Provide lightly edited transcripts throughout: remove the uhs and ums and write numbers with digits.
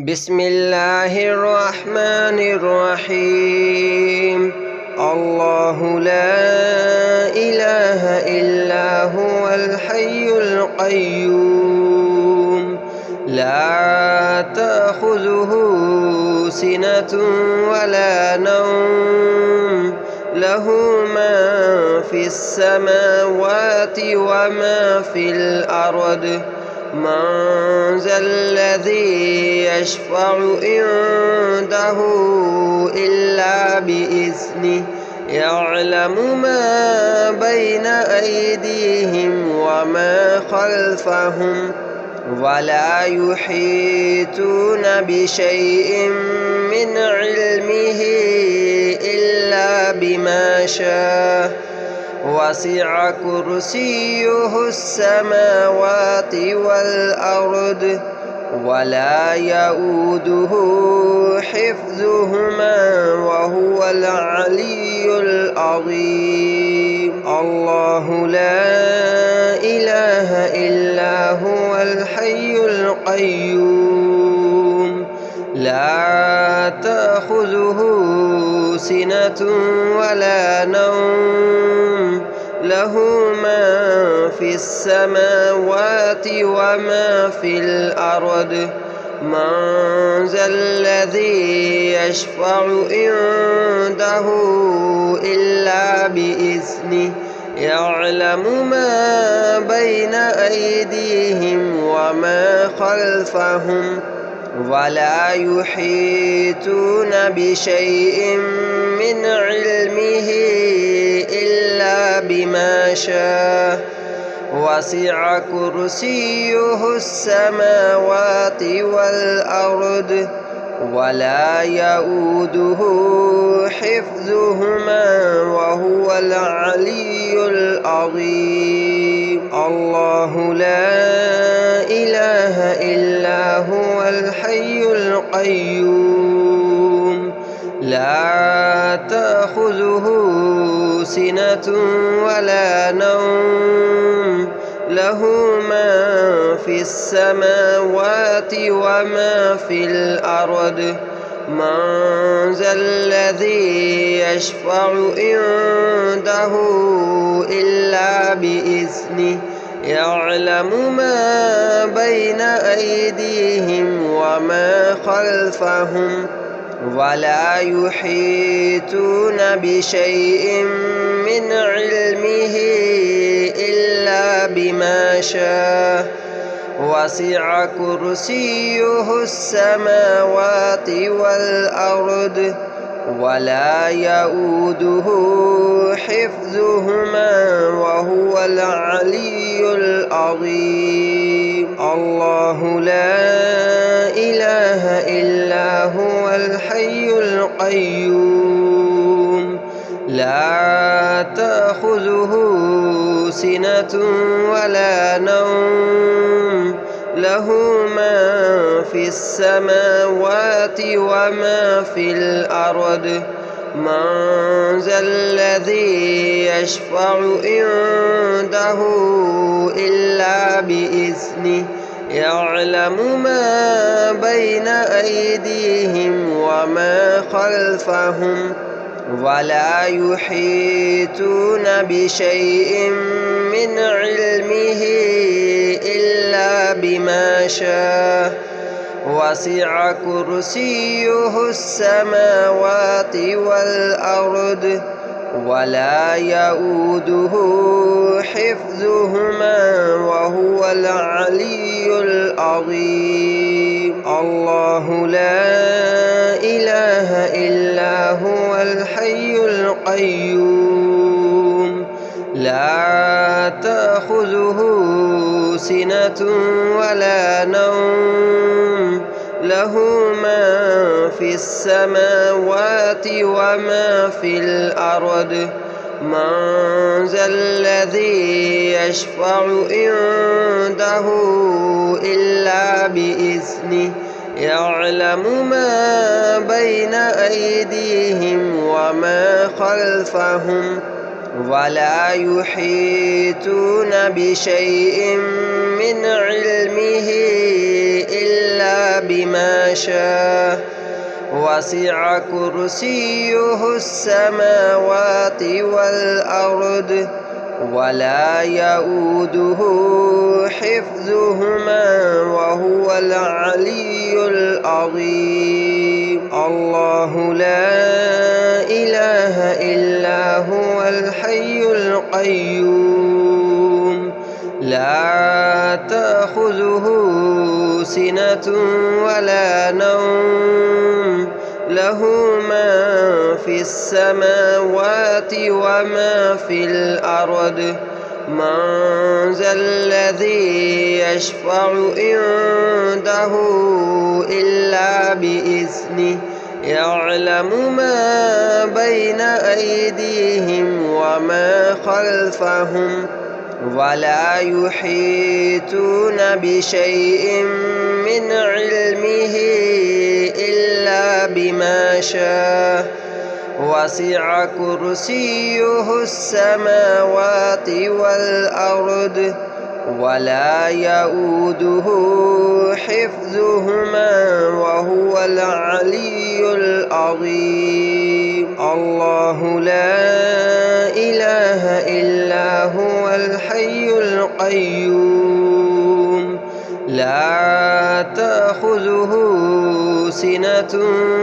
بسم الله الرحمن الرحيم. الله لا إله إلا هو الحي القيوم، لا تأخذه سنة ولا نوم، له ما في السماوات وما في الأرض. من ذا الذي يشفع عنده إلا بإذنه، يعلم ما بين أيديهم وما خلفهم، ولا يحيطون بشيء من علمه إلا بما شاء. وسع كرسيه السماوات والأرض، ولا يؤوده حفظهما وهو العلي العظيم. الله لا إله إلا هو الحي القيوم، لا تأخذه سنة ولا نوم، له ما في السماوات وما في الأرض. من ذا الذي يشفع عنده إلا بإذنه، يعلم ما بين أيديهم وما خلفهم، ولا يحيطون بشيء من علمه إلا بما شاء. وسع كرسيه السماوات والأرض، ولا يؤوده حفظهما وهو العلي العظيم. الله لا إله إلا هو الحي القيوم، لا تأخذه سنة ولا نوم، له ما في السماوات وما في الأرض. من ذا الذي يشفع عنده إلا بإذنه، يعلم ما بين أيديهم وما خلفهم، ولا يحيطون بشيء من علمه إلا بما شاء. وسع كرسيه السماوات والأرض، ولا يؤوده حفظهما وهو العلي العظيم. الله لا إله إلا هو الحي القيوم، لا تأخذه سنة ولا نوم، له ما في السماوات وما في الأرض. من ذا الذي يشفع عنده إلا بإذنه، يعلم ما بين أيديهم وما خلفهم، ولا يحيطون بشيء من علمه إلا بما شاء. وسع كرسيه السماوات والأرض، ولا يؤوده حفظهما وهو العلي العظيم. الله لا إله إلا هو الحي القيوم، لا تأخذه سنة ولا نوم، له ما في السماوات وما في الأرض. من ذا الذي يشفع عنده إلا بإذنه، يعلم ما بين أيديهم وما خلفهم، ولا يحيطون بشيء من علمه إلا بما شاء وسع كرسيه السماوات والأرض ولا يؤوده حفظهما وهو العلي العظيم. الله لا إله إلا هو الحي القيوم لا تأخذه سنة ولا نوم له ما في السماوات وما في الأرض من ذا الذي يشفع عنده إلا بإذنه يعلم ما بين أيديهم وما خلفهم ولا يحيطون بشيء من علمه إلا بما شاء وسع كرسيه السماوات والأرض ولا يؤوده حفظهما وهو العلي العظيم. الله لا إله إلا هو الحي القيوم لا تأخذه سنة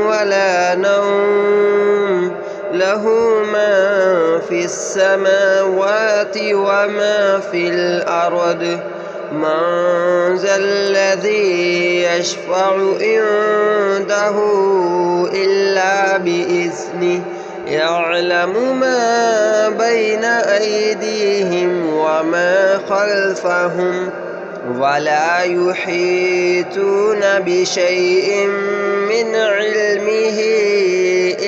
ولا نوم له ما في السماوات وما في الأرض من ذا الذي يشفع عنده إلا بإذنه يعلم ما بين أيديهم وما خلفهم ولا يحيطون بشيء من علمه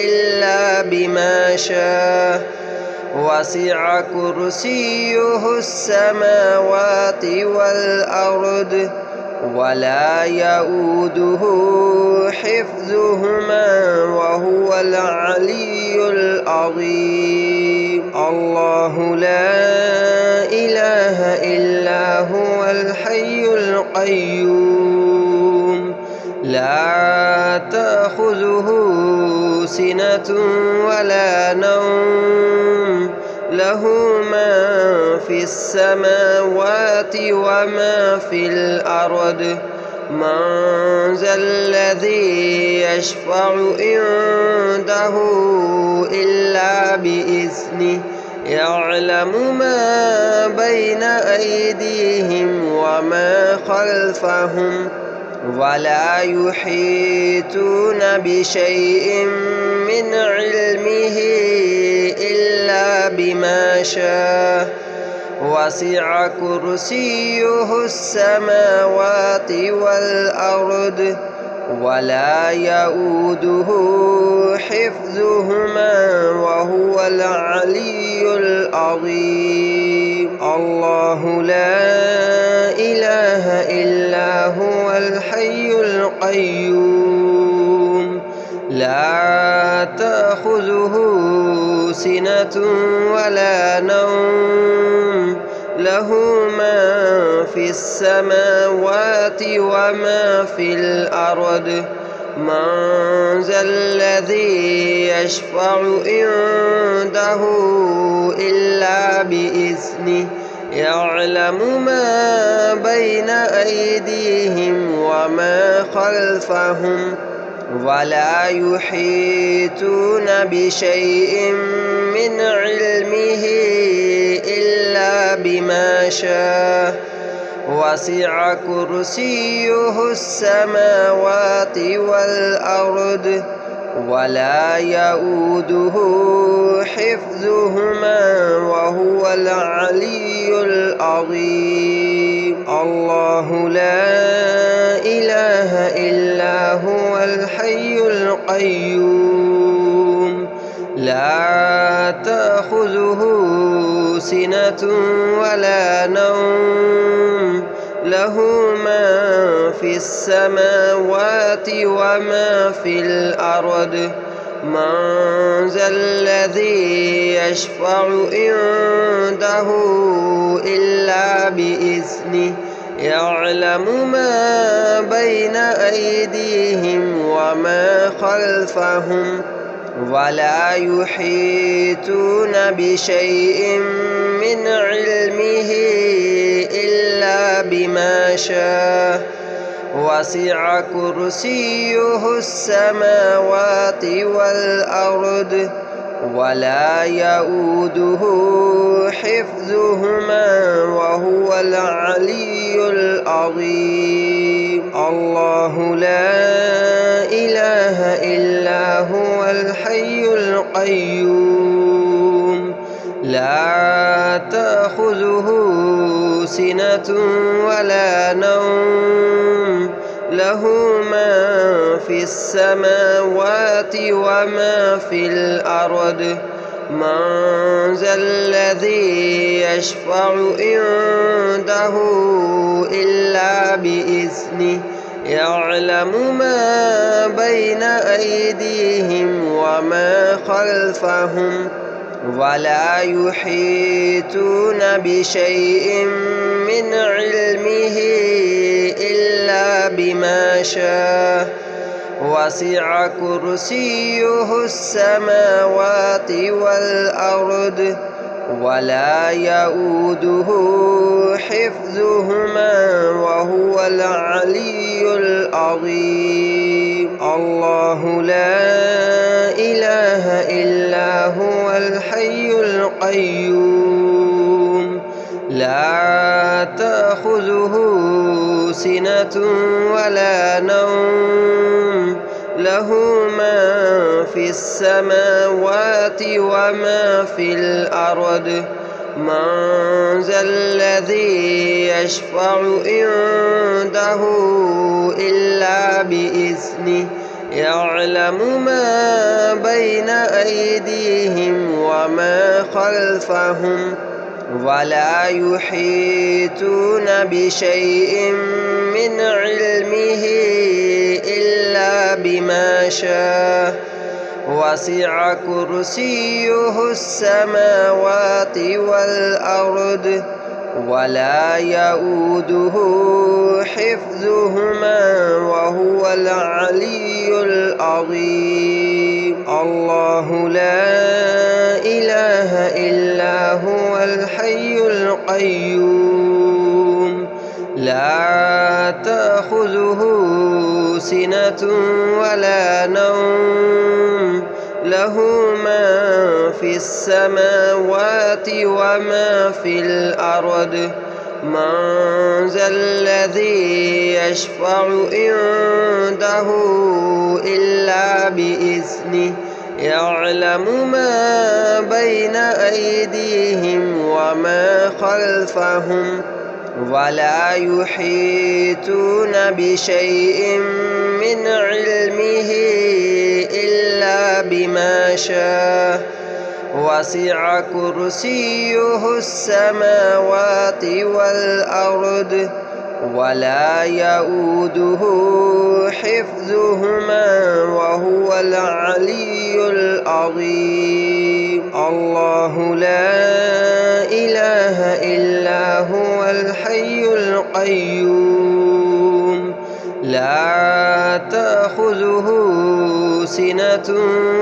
إلا بما شاء وسع كرسيه السماوات والأرض ولا يؤوده حفظهما وهو العلي العظيم. الله لا إله إلا هو الحي القيوم لا تأخذه سنة ولا نوم له ما في السماوات وما في الأرض من ذا الذي يشفع عنده إلا بإذنه يعلم ما بين أيديهم وما خلفهم ولا يحيطون بشيء من علمه إلا بما شاء وسع كرسيه السماوات والأرض ولا يؤوده حفظهما وهو العلي العظيم. الله لا إله إلا هو الحي القيوم لا تأخذه سنة ولا نوم له ما في السماوات وما في الأرض من ذا الذي يشفع عنده إلا بإذنه يعلم ما بين أيديهم وما خلفهم ولا يحيطون بشيء من علمه إلا بما شاء وسع كرسيه السماوات والأرض ولا يؤوده حفظهما وهو العلي العظيم. الله لا إله إلا هو الحي القيوم لا تأخذه سنة ولا نوم له ما في السماوات وما في الأرض من ذا الذي يشفع عنده إلا بإذنه يعلم ما بين أيديهم وما خلفهم ولا يحيطون بشيء من علمه إلا بما شاء وسع كرسيه السماوات والأرض ولا يؤوده حفظهما وهو العلي العظيم. الله لا إله إلا هو الحي القيوم لا تأخذه سنة ولا نوم له ما في السماوات وما في الأرض من ذا الذي يشفع عنده إلا بإذنه يعلم ما بين أيديهم وما خلفهم ولا يحيطون بشيء من علمه إلا بما شاء وسع كرسيه السماوات والأرض ولا يؤوده حفظهما وهو العلي العظيم. الله لا إله إلا هو الحي القيوم لا تأخذه سنة ولا نوم له ما في السماوات وما في الأرض من ذا الذي يشفع عنده إلا بإذنه يعلم ما بين أيديهم وما خلفهم ولا يحيطون بشيء من علمه إلا بما شاء وسع كرسيه السماوات والأرض ولا يؤوده حفظهما وهو العلي العظيم. الله لا إله إلا هو الحي القيوم لا تأخذه سنة ولا نوم له ما في السماوات وما في الأرض من ذا الذي يشفع عنده إلا بإذنه يعلم ما بين أيديهم وما خلفهم ولا يحيطون بشيء من علمه إلا بما شاء وسع كرسيه السماوات والأرض ولا يؤوده حفظهما وهو العلي العظيم. الله لا إله إلا هو الحي القيوم لا تأخذه سنة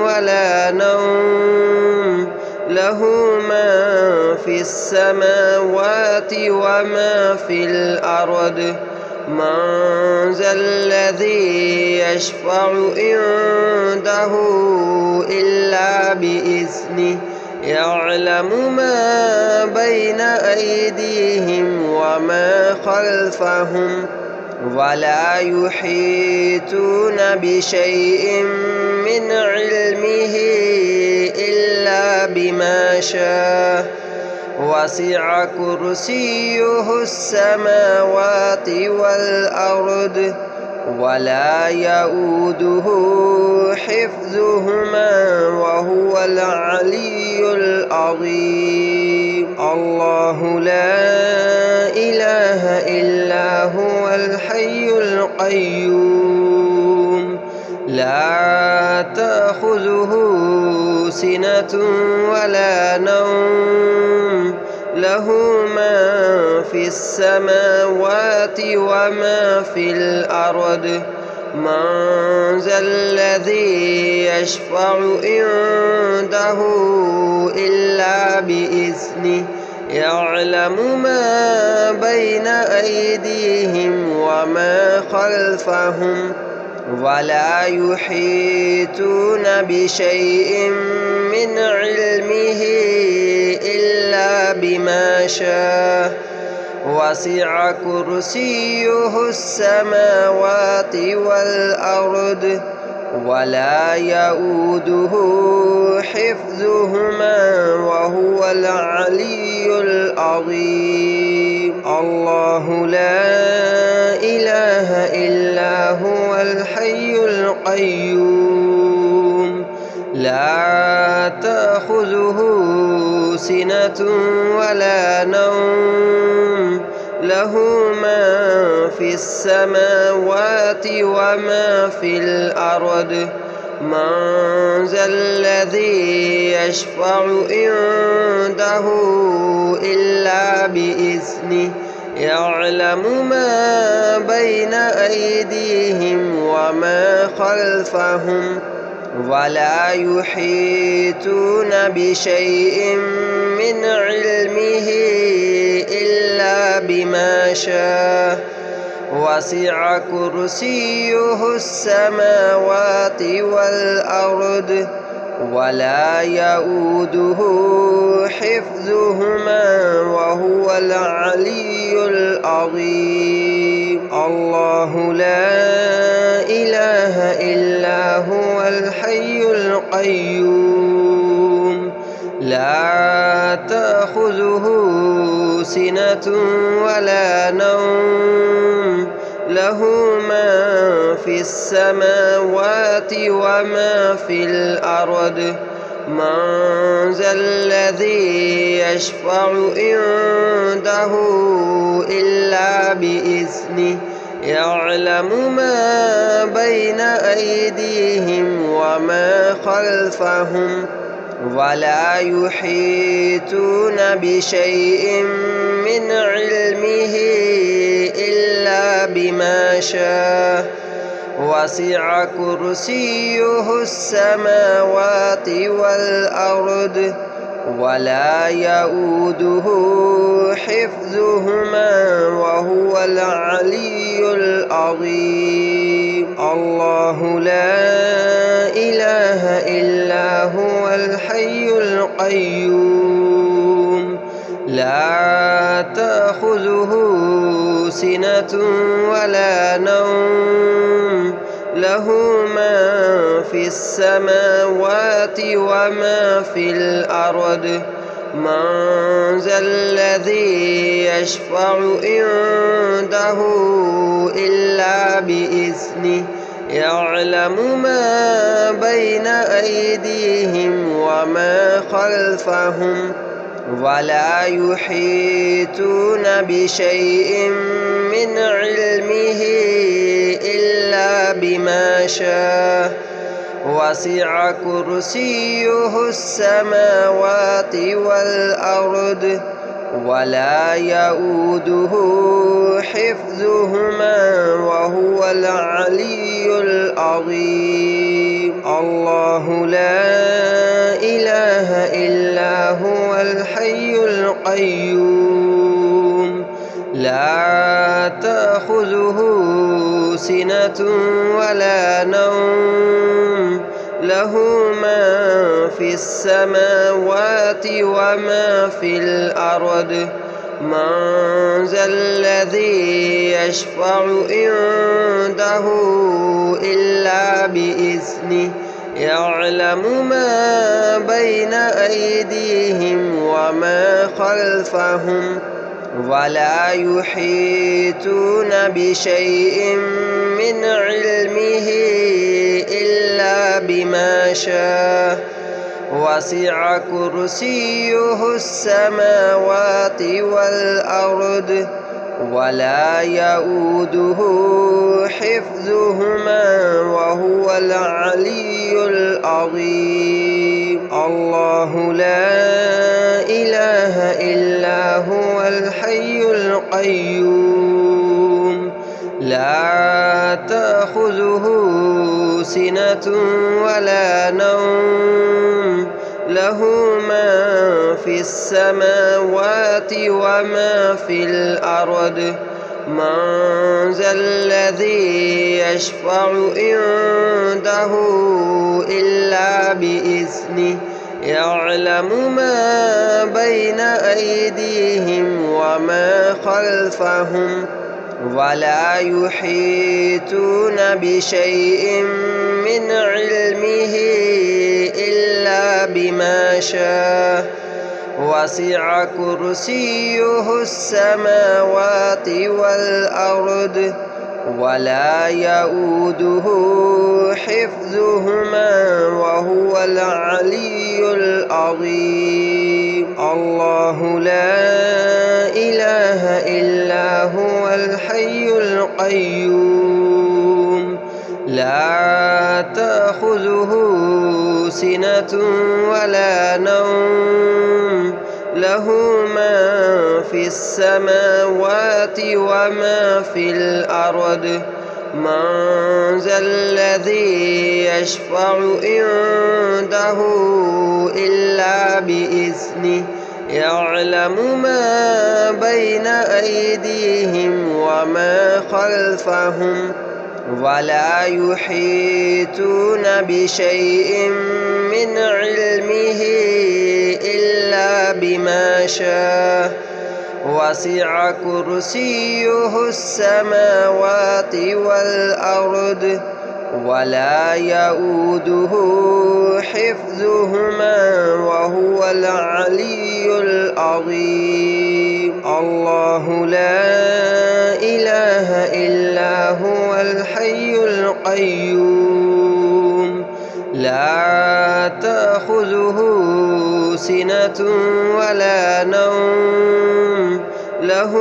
ولا نوم له ما في السماوات وما في الأرض من ذا الذي يشفع عنده إلا بإذنه يعلم ما بين أيديهم وما خلفهم ولا يحيطون بشيء من علمه إلا بما شاء وسع كرسيه السماوات والأرض ولا يؤوده حفظهما وهو العلي العظيم. الله لا إله إلا هو الحي القيوم لا تأخذه سنة ولا نوم له ما في السماوات وما في الأرض من ذا الذي يشفع عنده إلا بإذنه يعلم ما بين أيديهم وما خلفهم ولا يحيطون بشيء من علمه إلا بما شاء وسع كرسيه السماوات والأرض ولا يؤوده حفظهما وهو العلي العظيم. الله لا إله إلا هو الحي القيوم لا تأخذه سنة ولا نوم له ما في السماوات وما في الأرض من ذا الذي يشفع عنده إلا بإذنه يعلم ما بين أيديهم وما خلفهم ولا يحيطون بشيء من علمه إلا بما شاء وسع كرسيه السماوات والأرض ولا يؤوده حفظهما وهو العلي العظيم. الله لا إله إلا هو الحي القيوم لا تأخذه سنة ولا نوم له ما في السماوات وما في الأرض من ذا الذي يشفع عنده إلا بإذنه يعلم ما بين أيديهم وما خلفهم ولا يحيطون بشيء من علمه إلا بما شاء وسع كرسيه السماوات والأرض ولا يؤوده حفظهما وهو العلي العظيم. الله لا إله إلا هو الحي القيوم لا تأخذه سنة ولا نوم له ما في السماوات وما في الأرض من ذا الذي يشفع عنده إلا بإذنه يعلم ما بين أيديهم وما خلفهم ولا يحيطون بشيء من علمه إلا بما شاء وسع كرسيه السماوات والأرض ولا يؤوده حفظهما وهو العلي العظيم. الله لا إله إلا هو الحي القيوم لا تأخذه سنة ولا نوم له ما في السماوات وما في الأرض من ذا الذي يشفع عنده إلا بإذنه يعلم ما بين أيديهم وما خلفهم ولا يحيطون بشيء من علمه إلا بما شاء وسع كرسيه السماوات والأرض ولا يؤوده حفظهما وهو العلي العظيم. الله لا إله إلا هو الحي القيوم لا تأخذه سنة ولا نوم له ما في السماوات وما في الأرض. من ذا الذي يشفع عنده إلا بإذنه يعلم ما بين أيديهم وما خلفهم ولا يحيطون بشيء من علمه إلا بما شاء. وسع كرسيه السماوات والأرض ولا يؤوده حفظهما وهو العلي العظيم. الله لا إله إلا هو الحي القيوم لا تأخذه سنة ولا نوم له ما في السماوات وما في الأرض. من ذا الذي يشفع عنده إلا بإذنه يعلم ما بين أيديهم وما خلفهم ولا يحيطون بشيء من علمه إلا بما شاء. وسع كرسيه السماوات والأرض ولا يؤوده حفظهما وهو العلي العظيم. الله لا إله إلا هو الحي القيوم لا تأخذه سنة ولا نوم له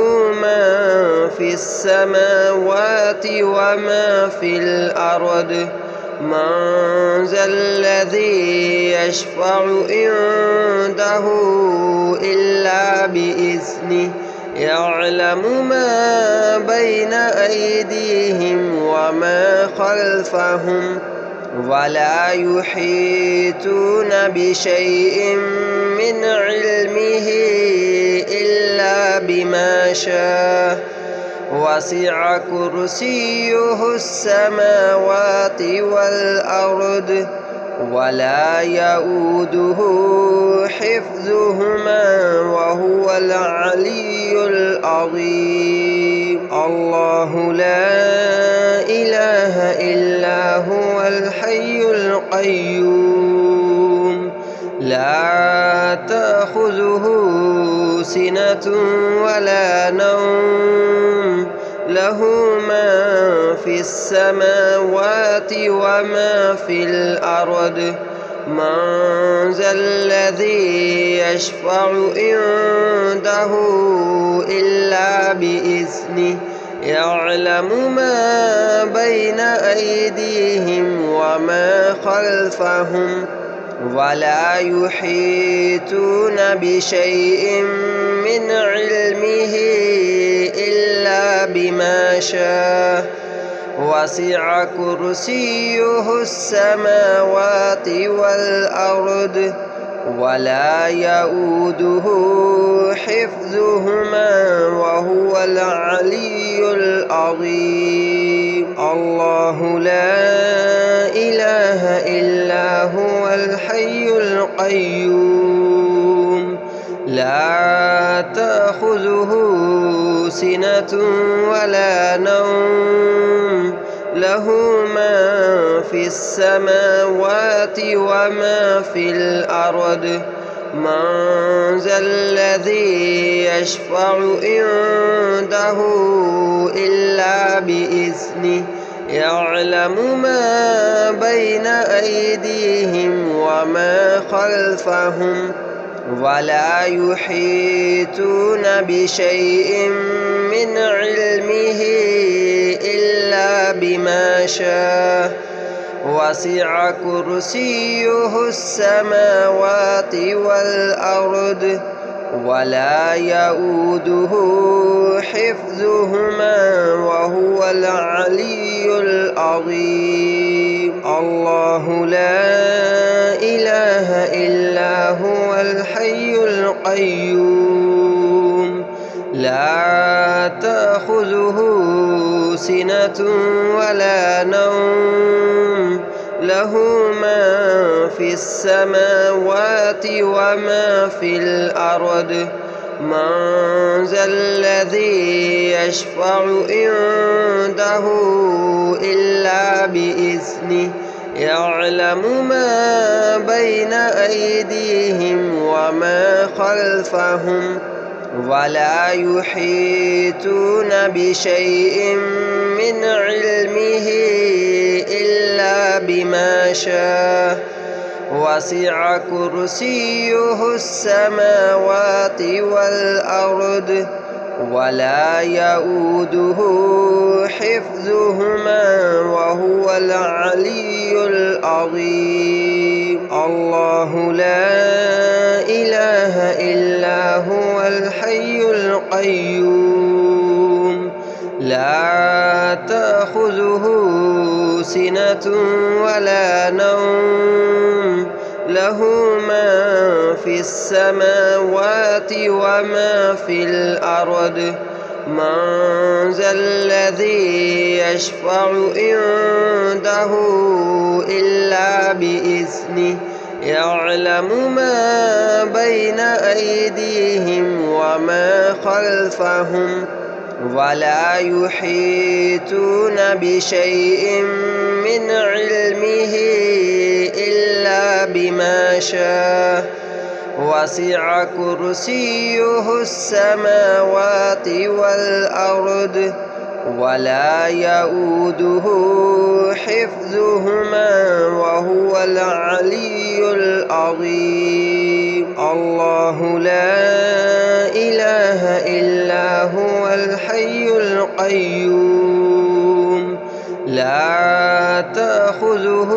ما في السماوات وما في الأرض. من ذا الذي يشفع عنده إلا بإذنه يعلم ما بين أيديهم وما خلفهم ولا يحيطون بشيء من علمه إلا بما شاء. وسع كرسيه السماوات والأرض ولا يؤوده حفظهما وهو العلي العظيم. الله لا إله إلا هو الحي القيوم لا تأخذه سنة ولا نوم له ما في السماوات وما في الأرض. من ذا الذي يشفع عنده إلا بإذنه يعلم ما بين أيديهم وما خلفهم ولا يحيطون بشيء من علمه إلا بما شاء. وسع كرسيه السماوات والأرض ولا يؤوده حفظهما وهو العلي العظيم. الله لا إله إلا هو الحي القيوم لا تأخذه سنة ولا نوم له ما في السماوات وما في الأرض. من ذا الذي يشفع عنده إلا بإذنه يعلم ما بين أيديهم وما خلفهم ولا يحيطون بشيء من علمه إلا بما شاء وسع كرسيه السماوات والأرض ولا يؤوده حفظهما وهو العلي العظيم. الله لا إله إلا هو الحي القيوم لا تأخذه سنة ولا نوم له ما في السماوات وما في الأرض من ذا الذي يشفع عنده إلا بإذنه يعلم ما بين أيديهم وما خلفهم ولا يحيطون بشيء من علمه إلا بما شاء وسع كرسيه السماوات والأرض ولا يؤوده حفظهما وهو العلي العظيم. الله لا إله إلا هو الحي القيوم لا تأخذه سنة ولا نوم له ما في السماوات وما في الأرض من ذا الذي يشفع عنده إلا بإذنه يعلم ما بين أيديهم وما خلفهم ولا يحيطون بشيء من علمه إلا بما شاء وسع كرسيه السماوات والأرض ولا يؤوده حفظهما وهو العلي العظيم. الله لا إله إلا هو الحي القيوم لا تأخذه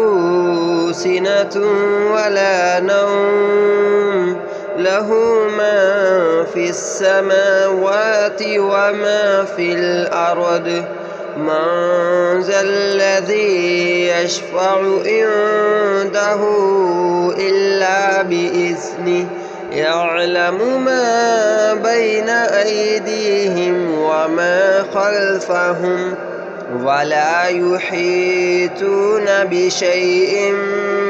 سنة ولا نوم له ما في السماوات وما في الأرض من ذا الذي يشفع عنده إلا بإذنه يعلم ما بين أيديهم وما خلفهم ولا يحيطون بشيء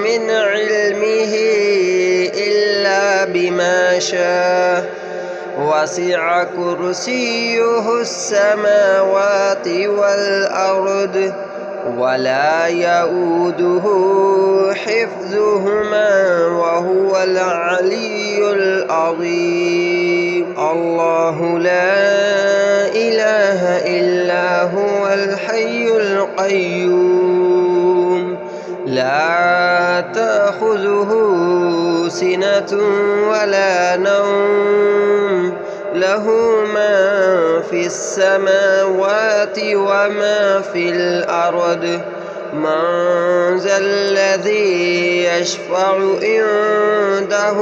من علمه إلا بما شاء وسع كرسيه السماوات والأرض ولا يؤوده حفظهما وهو العلي العظيم. الله لا إله إلا هو الحي القيوم لا تأخذه سنة ولا نوم له ما في السماوات وما في الأرض من ذا الذي يشفع عنده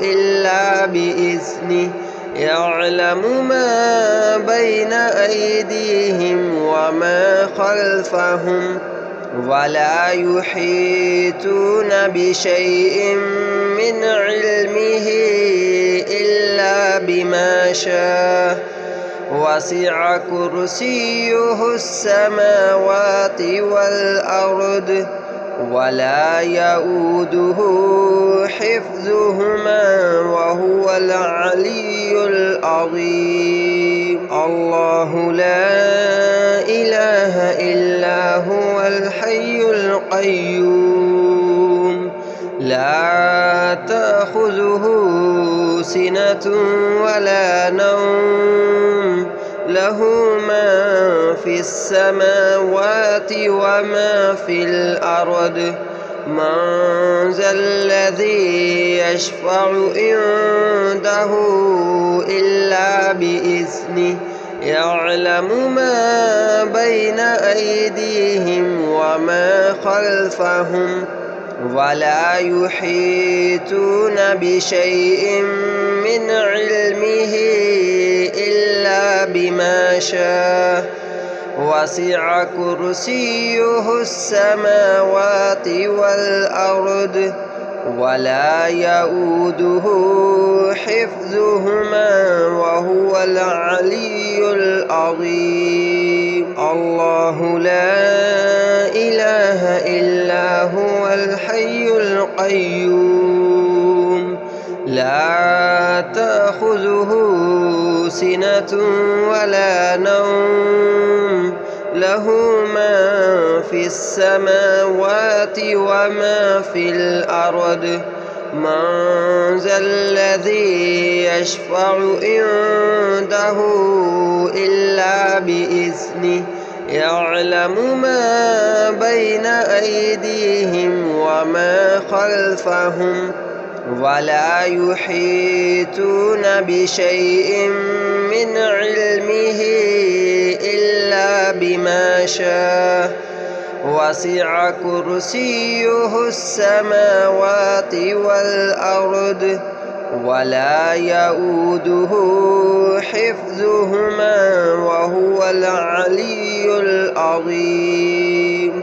إلا بإذنه يعلم ما بين أيديهم وما خلفهم ولا يحيطون بشيء من علمه إلا بما شاء وسع كرسيه السماوات والأرض ولا يؤوده حفظهما وهو العلي العظيم. الله لا إله إلا هو الحي القيوم لا تأخذه سنة ولا نوم له ما في السماوات وما في الأرض من ذا الذي يشفع عنده إلا بإذنه يعلم ما بين أيديهم وما خلفهم ولا يحيطون بشيء من علمه إلا بما شاء وسع كرسيه السماوات والأرض ولا يؤوده حفظهما وهو العلي العظيم. الله لا إله إلا هو الحي القيوم لا تأخذه سنة ولا نوم له ما في السماوات وما في الأرض. من ذا الذي يشفع عنده إلا بإذنه يعلم ما بين أيديهم وما خلفهم ولا يحيطون بشيء من علمه إلا بما شاء وسع كرسيه السماوات والأرض ولا يؤوده حفظهما وهو العلي العظيم.